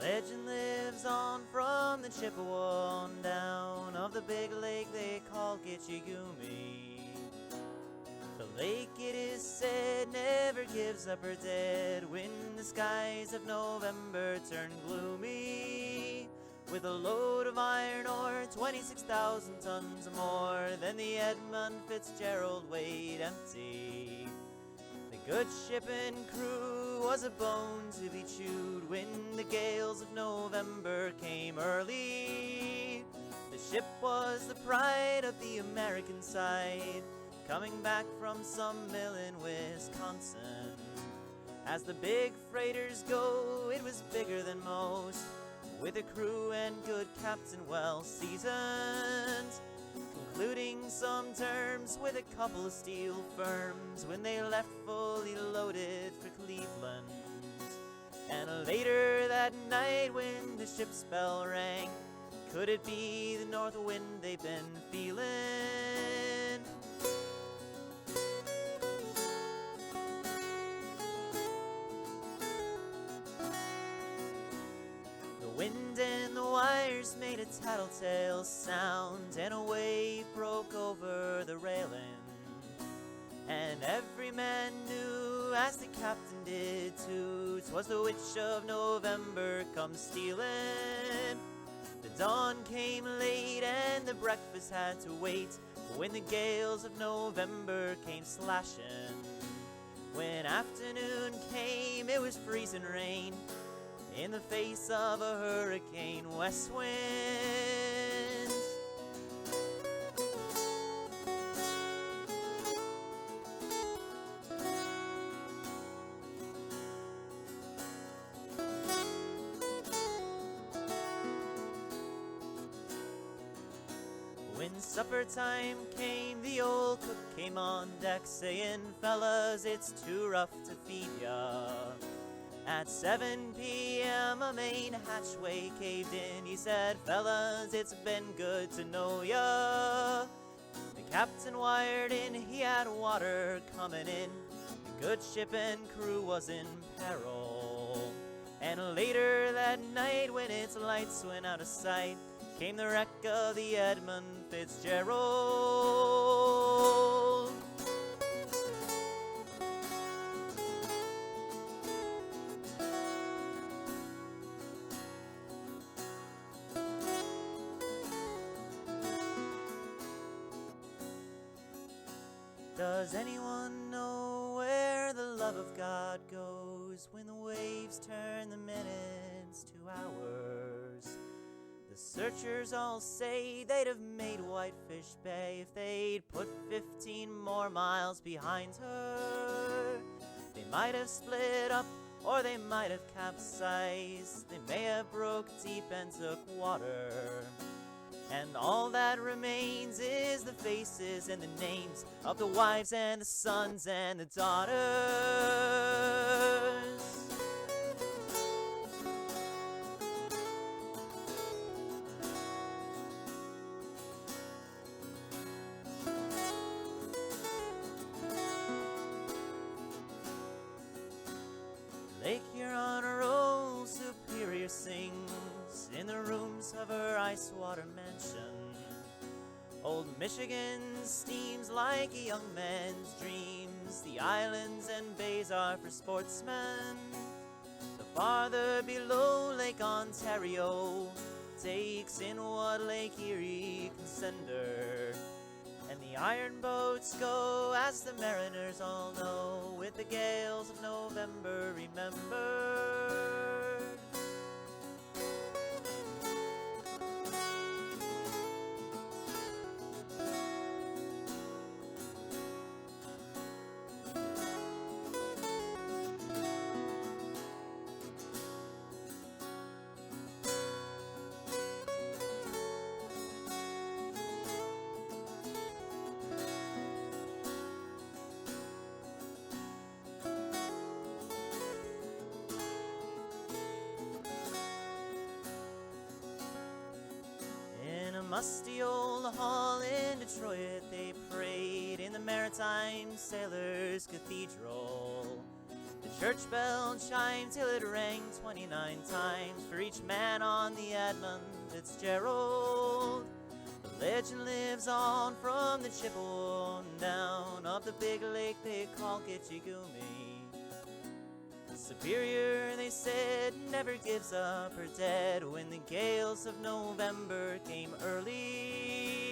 Legend lives on from the Chippewa on down of the big lake they call Gitchigumi. The lake, it is said, never gives up her dead when the skies of November turn gloomy. With a load of iron ore, 26,000 tons more than the Edmund Fitzgerald weighed empty. The good ship and crew was a bone to be chewed when the gales of November came early. The ship was the pride of the American side, coming back from some mill in Wisconsin. As the big freighters go, it was bigger than most, with a crew and good captain well seasoned, concluding some terms with a couple of steel firms when they left fully loaded for Cleveland. And later that night when the ship's bell rang, could it be the north wind they've been feeling? The wind and the wires made a tattletale sound, and a wave broke over the railing. And every man knew, as the captain did too, 'twas the witch of November come stealing. The dawn came late and the breakfast had to wait when the gales of November came slashing. When afternoon came, it was freezing rain in the face of a hurricane west wind. When supper time came, the old cook came on deck saying, "Fellas, it's too rough to feed ya." At 7 p.m. a main hatchway caved in. He said, "Fellas, it's been good to know ya." The captain wired in, he had water coming in. The good ship and crew was in peril. And later that night, when its lights went out of sight, came the wreck of the Edmund Fitzgerald. Does anyone know where the love of God goes when the waves turn the minutes to hours? The searchers all say they'd have made Whitefish Bay if they'd put 15 more miles behind her. They might have split up, or they might have capsized. They may have broke deep and took water. And all that remains is the faces and the names of the wives and the sons and the daughters. Lake Huron rolls, Superior sings in the rooms of her ice water mansion. Old Michigan steams like a young man's dreams. The islands and bays are for sportsmen. The farther below, Lake Ontario takes in what Lake Erie can send her. And the iron boats go, as the mariners all know, with the gales of November remembered. In a musty old hall in Detroit they prayed in the Maritime Sailors' Cathedral. The church bell chimed till it rang 29 times for each man on the Edmund Fitzgerald. The legend lives on from the Chippewa down of the big lake they call Gitchigumi. Superior, they said, never gives up her dead when the gales of November came early.